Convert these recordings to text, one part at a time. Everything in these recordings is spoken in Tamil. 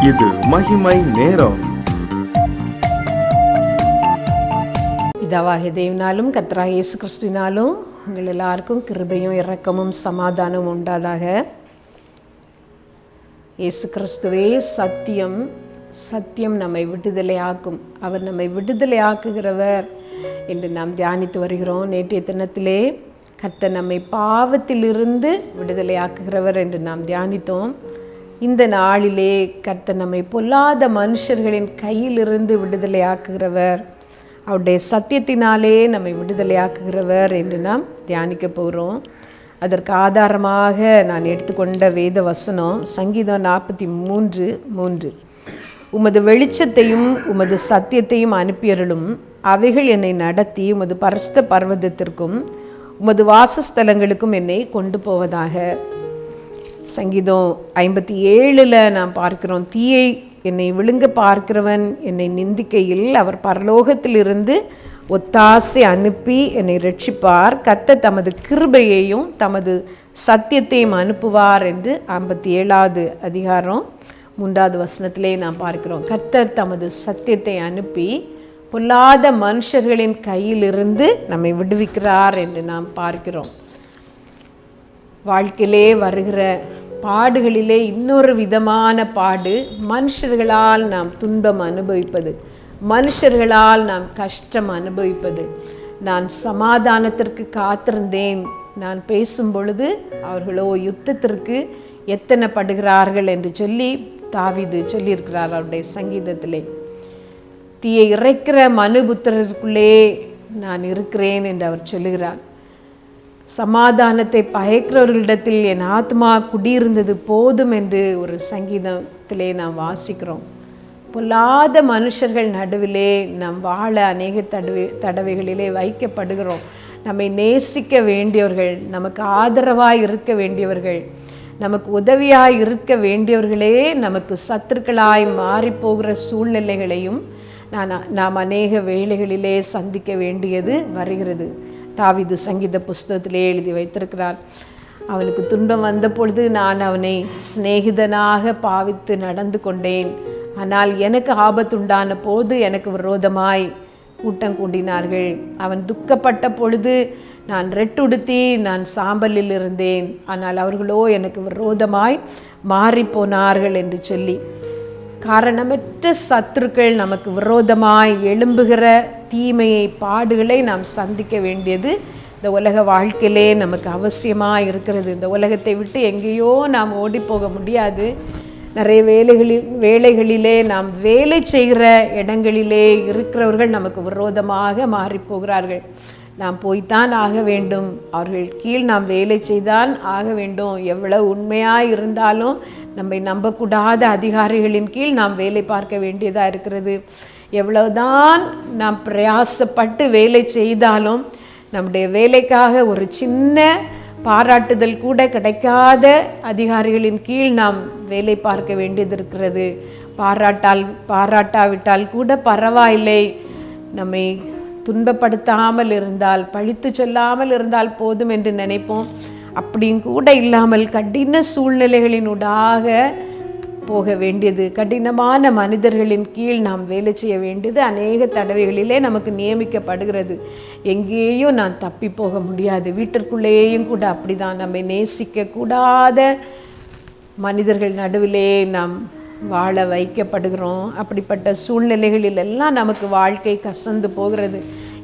இது மகிமை நேரம். பிதாவாகிய தேவனாலும் கர்த்தராகிய இயேசு கிறிஸ்துவினாலும் உங்கள் எல்லாருக்கும் கிருபையும் இரக்கமும் சமாதானமும் உண்டாதாக. இயேசு கிறிஸ்துவே சத்தியம், சத்தியம் நம்மை விடுதலையாக்கும். அவர் நம்மை விடுதலையாக்குகிறவர் என்று நாம் தியானித்து வருகிறோம். நேற்றைய தினத்திலே கர்த்தர் நம்மை பாவத்திலிருந்து விடுதலையாக்குகிறவர் என்று நாம் தியானித்தோம். இந்த நாளிலே கர்த்தர் நம்மை பொல்லாத மனுஷர்களின் கையிலிருந்து விடுதலையாக்குகிறவர், அவருடைய சத்தியத்தினாலே நம்மை விடுதலையாக்குகிறவர் என்று நாம் தியானிக்க போகிறோம். அதற்கு ஆதாரமாக நான் எடுத்துக்கொண்ட வேத வசனம் சங்கீதம் 43:3. உமது வெளிச்சத்தையும் உமது சத்தியத்தையும் அனுப்பியருளும், அவைகள் என்னை நடத்தி உமது பரிசுத்த பர்வதத்திற்கும் உமது வாசஸ்தலங்களுக்கும் என்னை கொண்டு போவதாக. சங்கீதம் 57 நாம் பார்க்கிறோம், தீயை என்னை விழுங்க பார்க்கிறவன் என்னை நிந்திக்கையில் அவர் பரலோகத்திலிருந்து ஒத்தாசை அனுப்பி என்னை ரட்சிப்பார். கர்த்தர் தமது கிருபையையும் தமது சத்தியத்தையும் அனுப்புவார் என்று 57 அதிகாரம் 3வது வசனத்திலே நாம் பார்க்கிறோம். கர்த்தர் தமது சத்தியத்தை அனுப்பி பொல்லாத மனுஷர்களின் கையிலிருந்து நம்மை விடுவிக்கிறார் என்று நாம் பார்க்கிறோம். வாழ்க்கையிலே வருகிற பாடுகளிலே இன்னொரு விதமான பாடு, மனுஷர்களால் நாம் துன்பம் அனுபவிப்பது, மனுஷர்களால் நாம் கஷ்டம் அனுபவிப்பது. நான் சமாதானத்திற்கு காத்திருந்தேன், நான் பேசும் பொழுது அவர்களோ யுத்தத்திற்கு எத்தனைப்படுகிறார்கள் என்று சொல்லி தாவீது சொல்லியிருக்கிறார் அவருடைய சங்கீதத்திலே. தீயை இறைக்கிற மனுபுத்திரருக்குள்ளே நான் இருக்கிறேன் என்று அவர் சொல்லுகிறார். சமாதானத்தை பயக்கிறவர்களிடத்தில் என் ஆத்மா குடியிருந்தது போதும் என்று ஒரு சங்கீதத்திலே நாம் வாசிக்கிறோம். பொல்லாத மனுஷர்கள் நடுவிலே நாம் வாழ அநேக தடவைகளிலே வைக்கப்படுகிறோம். நம்மை நேசிக்க வேண்டியவர்கள், நமக்கு ஆதரவாய் இருக்க வேண்டியவர்கள், நமக்கு உதவியாய் இருக்க வேண்டியவர்களே நமக்கு சத்துருக்களாய் மாறிப்போகிற சூழ்நிலைகளையும் நாம் அநேக வேளைகளிலே சந்திக்க வேண்டியது வருகிறது. தாவீது சங்கீத புஸ்தகத்திலே எழுதி வைத்திருக்கிறார். அவனுக்கு துன்பம் வந்த பொழுது நான் அவனை சிநேகிதனாக பாவித்து நடந்து கொண்டேன், ஆனால் எனக்கு ஆபத்துண்டான போது எனக்கு விரோதமாய் கூட்டம் கூடினார்கள். அவன் துக்கப்பட்ட பொழுது நான் ரெட்டுடுத்தி நான் சாம்பலில் இருந்தேன், ஆனால் அவர்களோ எனக்கு விரோதமாய் மாறிப்போனார்கள் என்று சொல்லி, காரணமற்ற சத்துருக்கள் நமக்கு விரோதமாய் எழும்புகிற தீமையை பாடுகளை நாம் சந்திக்க வேண்டியது இந்த உலக வாழ்க்கையிலே நமக்கு அவசியமாக இருக்கிறது. இந்த உலகத்தை விட்டு எங்கேயோ நாம் ஓடி போக முடியாது. நிறைய வேலைகளிலே நாம் வேலை செய்கிற இடங்களிலே இருக்கிறவர்கள் நமக்கு விரோதமாக மாறிப்போகிறார்கள். நாம் போய்த்தான் ஆக வேண்டும், அவர்கள் கீழ் நாம் வேலை செய்தான் ஆக வேண்டும். எவ்வளவு உண்மையாக இருந்தாலும் நம்மை நம்பக்கூடாத அதிகாரிகளின் கீழ் நாம் வேலை பார்க்க வேண்டியதாக இருக்கிறது. எவ்வளவுதான் நாம் பிரயாசப்பட்டு வேலை செய்தாலும் நம்முடைய வேலைக்காக ஒரு சின்ன பாராட்டுதல் கூட கிடைக்காத அதிகாரிகளின் கீழ் நாம் வேலை பார்க்க வேண்டியது இருக்கிறது. பாராட்டாவிட்டால் கூட பரவாயில்லை, நம்மை துன்பப்படுத்தாமல் இருந்தால், பழித்து சொல்லாமல் இருந்தால் போதும் என்று நினைப்போம். அப்படியும் கூட இல்லாமல் கடின சூழ்நிலைகளினூடாக போக வேண்டியது, கடினமான மனிதர்களின் கீழ் நாம் வேலை செய்ய வேண்டியது அநேக தடவைகளிலே நமக்கு நியமிக்கப்படுகிறது. எங்கேயும் நான் தப்பி போக முடியாது. வீட்டிற்குள்ளேயும் கூட அப்படிதான், நம்மை நேசிக்க கூடாத மனிதர்கள் நடுவிலே நாம் வாழ வைக்கப்படுகிறோம். அப்படிப்பட்ட சூழ்நிலைகளில் எல்லாம் நமக்கு வாழ்க்கை கசந்து போகிறது.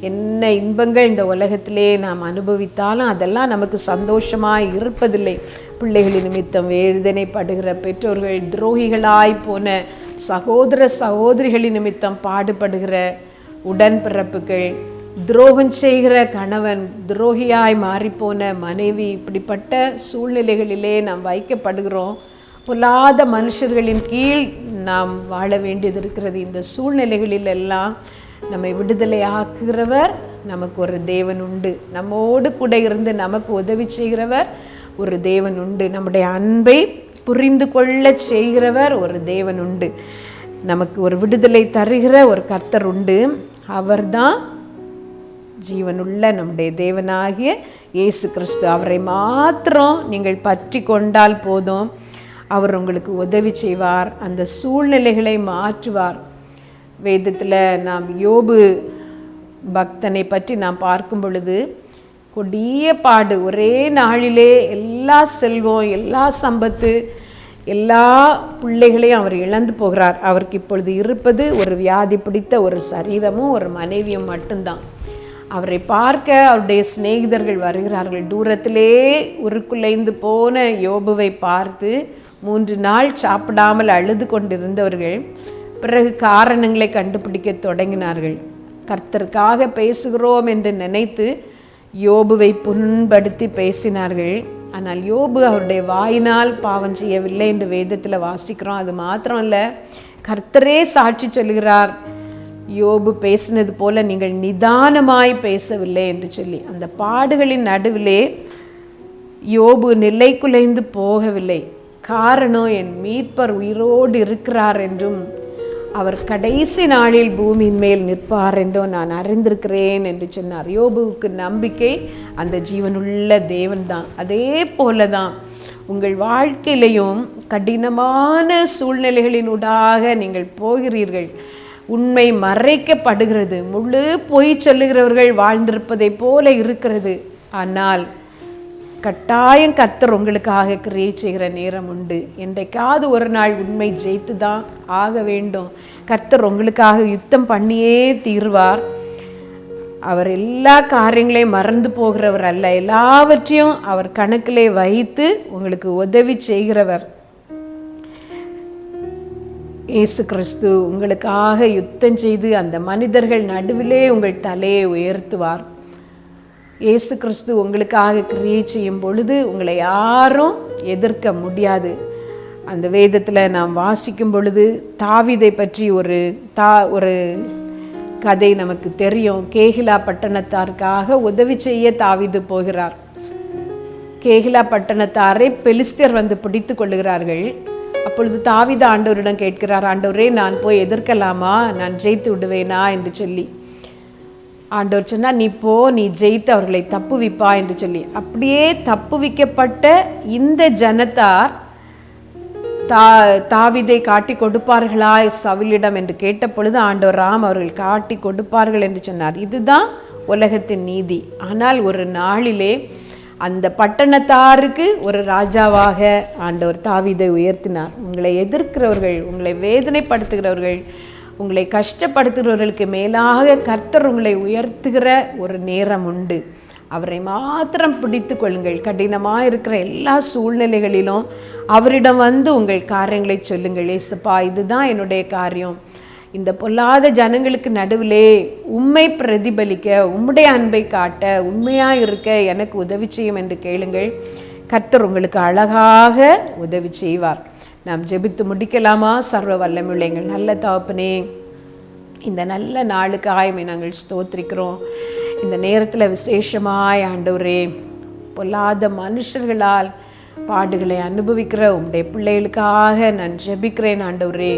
என்ன இன்பங்கள் இந்த உலகத்திலே நாம் அனுபவித்தாலும் அதெல்லாம் நமக்கு சந்தோஷமாக இருப்பதில்லை. பிள்ளைகளின் நிமித்தம் வேதனைப்படுகிற பெற்றோர்கள், துரோகிகளாய் போன சகோதர சகோதரிகளின் நிமித்தம் பாடுபடுகிற உடன்பிறப்புகள், துரோகம் செய்கிற கணவன், துரோகியாய் மாறிப்போன மனைவி, இப்படிப்பட்ட சூழ்நிலைகளிலே நாம் வைக்கப்படுகிறோம். பொல்லாத மனுஷர்களின் கீழ் நாம் வாழ வேண்டியது இருக்கிறது. இந்த சூழ்நிலைகளில் எல்லாம் நம்மை விடுதலை ஆக்குகிறவர் நமக்கு ஒரு தேவன் உண்டு. நம்மோடு கூட இருந்து நமக்கு உதவி செய்கிறவர் ஒரு தேவன் உண்டு. நம்முடைய அன்பை புரிந்து கொள்ள செய்கிறவர் ஒரு தேவன் உண்டு. நமக்கு ஒரு விடுதலை தருகிற ஒரு கர்த்தர் உண்டு. அவர்தான் ஜீவனுள்ள நம்முடைய தேவனாகிய இயேசு கிறிஸ்து. அவரை மாத்திரம் நீங்கள் பற்றி கொண்டால் போதும். அவர் உங்களுக்கு உதவி செய்வார், அந்த சூழ்நிலைகளை மாற்றுவார். வேதத்தில் நாம் யோபு பக்தனை பற்றி நாம் பார்க்கும் பொழுது கொடிய பாடு, ஒரே நாளிலே எல்லா செல்வம், எல்லா சம்பத்து, எல்லா பிள்ளைகளையும் அவர் இழந்து போகிறார். அவருக்கு இப்பொழுது இருப்பது ஒரு வியாதி பிடித்த ஒரு சரீரமும் ஒரு மனைவியும் மட்டும்தான். அவரை பார்க்க அவருடைய சிநேகிதர்கள் வருகிறார்கள். தூரத்திலே உருக்குலைந்து போன யோபுவை பார்த்து 3 நாள் சாப்பிடாமல் அழுது கொண்டிருந்தவர்கள் பிறகு காரணங்களை கண்டுபிடிக்க தொடங்கினார்கள். கர்த்தருக்காக பேசுகிறோம் என்று நினைத்து யோபுவை புண்படுத்தி பேசினார்கள். ஆனால் யோபு அவருடைய வாயினால் பாவம் செய்யவில்லை என்று வேதத்தில் வாசிக்கிறோம். அது மாத்திரம் இல்லை, கர்த்தரே சாட்சி சொல்கிறார், யோபு பேசினது போல நீங்கள் நிதானமாய் பேசவில்லை என்று சொல்லி. அந்த பாடுகளின் நடுவிலே யோபு நிலை குலைந்து போகவில்லை. காரணம், என் மீட்பர் உயிரோடு இருக்கிறார் என்றும் அவர் கடைசி நாளில் பூமியின் மேல் நிற்பார் என்றும் நான் அறிந்திருக்கிறேன் என்று சொன்னார். யோபுவுக்கு நம்பிக்கை அந்த ஜீவனுள்ள தேவன்தான். அதே போல தான் உங்கள் வாழ்க்கையிலையும் கடினமான சூழ்நிலைகளினூடாக நீங்கள் போகிறீர்கள். உண்மை மறைக்கப்படுகிறது. முழு பொய் சொல்லுகிறவர்கள் வாழ்ந்திருப்பதை போல இருக்கிறது. ஆனால் கட்டாயம் கர்த்தர் உங்களுக்காக கிரியை செய்கிற நேரம் உண்டு. என்றைக்காவது ஒரு நாள் உண்மை ஜெயித்து தான் ஆக வேண்டும். கர்த்தர் உங்களுக்காக யுத்தம் பண்ணியே தீர்வார். அவர் எல்லா காரியங்களையும் மறந்து போகிறவர் அல்ல. எல்லாவற்றையும் அவர் கணக்கிலே வைத்து உங்களுக்கு உதவி செய்கிறவர். இயேசு கிறிஸ்து உங்களுக்காக யுத்தம் செய்து அந்த மனிதர்கள் நடுவிலே உங்கள் தலையை உயர்த்துவார். இயேசு கிறிஸ்து உங்களுக்காக கிரியை செய்யும் பொழுது உங்களை யாரும் எதிர்க்க முடியாது. அந்த வேதத்தில் நாம் வாசிக்கும் பொழுது தாவீதை பற்றி ஒரு கதை நமக்கு தெரியும். கேகிலா பட்டணத்தாருக்காக உதவி செய்ய தாவீது போகிறார். கேகிலா பட்டணத்தாரை பெலிஸ்தியர் வந்து பிடித்து கொள்ளுகிறார்கள். அப்பொழுது தாவீது ஆண்டவரிடம் கேட்கிறார், ஆண்டவரே, நான் போய் எதிர்க்கலாமா? நான் ஜெயித்து விடுவேனா என்று சொல்லி. ஆண்டவர் சொன்னால், நீ ஜெயித்து அவர்களை தப்புவிப்பா என்று சொல்லி. அப்படியே தப்புவிக்கப்பட்ட இந்த ஜனத்தார் தாவீதை காட்டி கொடுப்பார்களா சவுலிடம் என்று கேட்ட பொழுது ஆண்டவர் அவர்கள் காட்டி கொடுப்பார்கள் என்று சொன்னார். இதுதான் உலகத்தின் நீதி. ஆனால் ஒரு நாளிலே அந்த பட்டணத்தாருக்கு ஒரு ராஜாவாக ஆண்டவர் தாவீதை உயர்த்தினார். உங்களை எதிர்க்கிறவர்கள், உங்களை வேதனைப்படுத்துகிறவர்கள், உங்களை கஷ்டப்படுத்துகிறவர்களுக்கு மேலாக கர்த்தர் உங்களை உயர்த்துகிற ஒரு நேரம் உண்டு. அவரை மாத்திரம் பிடித்து கொள்ளுங்கள். கடினமாக இருக்கிற எல்லா சூழ்நிலைகளிலும் அவரிடம் வந்து உங்கள் காரியங்களை சொல்லுங்கள். ஏசப்பா, இதுதான் என்னுடைய காரியம். இந்த பொல்லாத ஜனங்களுக்கு நடுவிலே உம்மை பிரதிபலிக்க, உம்முடைய அன்பை காட்ட, உண்மையாக இருக்க எனக்கு உதவி செய்யும் என்று கேளுங்கள். கர்த்தர் உங்களுக்கு அழகாக உதவி செய்வார். நாம் ஜெபித்து முடிக்கலாமா? சர்வ வல்லமையுள்ள எங்கள் நல்ல தகப்பனே, இந்த நல்ல நாளுக்காய் நாங்கள் ஸ்தோத்திரிக்கிறோம். இந்த நேரத்தில் விசேஷமாய் ஆண்டவரே, பொல்லாத மனுஷர்களால் பாடுகளை அனுபவிக்கிற உம்முடைய பிள்ளைகளுக்காக நான் ஜெபிக்கிறேன். ஆண்டவரே,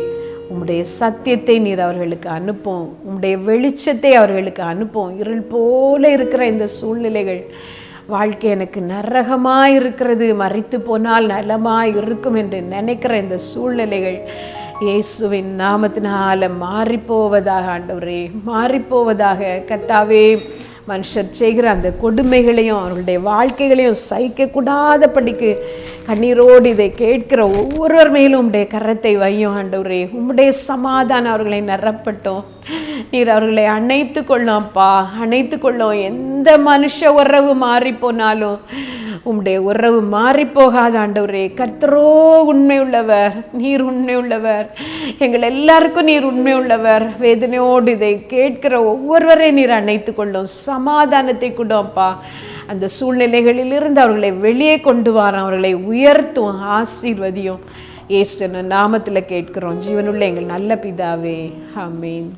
உம்முடைய சத்தியத்தை நீர் அவர்களுக்கு அனுப்பும், உம்முடைய வெளிச்சத்தை அவர்களுக்கு அனுப்பும். இருள் போல இருக்கிற இந்த சூழ்நிலைகள், வாழ்க்கை எனக்கு நரகமாக இருக்கிறது, மரித்து போனால் நலமாக இருக்கும் என்று நினைக்கிற இந்த சூழ்நிலைகள் இயேசுவின் நாமத்தினால மாறிப்போவதாக ஆண்டவரே, மாறிப்போவதாக. கர்த்தாவே, மனுஷர் செய்கிற அந்த கொடுமைகளையும் அவர்களுடைய வாழ்க்கைகளையும் சகிக்கக்கூடாதபடிக்கு கண்ணீரோடு இதை கேட்கிற ஒவ்வொருவர் மேலும் உம்முடைய கரத்தை வையும் ஆண்டவரே. உம்முடைய சமாதானம் அவர்களை நிரப்பட்டும். நீர் அவர்களை அணைத்து கொள்ளும்ப்பா, அணைத்து கொள்ளும். எந்த மனுஷ உறவு மாறி போனாலும் உம்முடைய உறவு மாறி போகாத ஆண்டவரே. கர்த்தரோ உண்மை உள்ளவர், நீர் உண்மை உள்ளவர், எங்கள் எல்லாருக்கும் நீர் உண்மை உள்ளவர். வேதனையோடு இதை கேட்கிற ஒவ்வொருவரையும் நீர் அணைத்து கொள்ளும், சமாதானத்தை கொடுப்பா. அந்த சூழ்நிலைகளிலிருந்து அவர்களை வெளியே கொண்டு வர, அவர்களை உயர்த்தும், ஆசீர்வதியும். இயேசு நாமத்தில் கேட்கிறோம் ஜீவனுள்ள எங்கள் நல்ல பிதாவே, ஆமென்.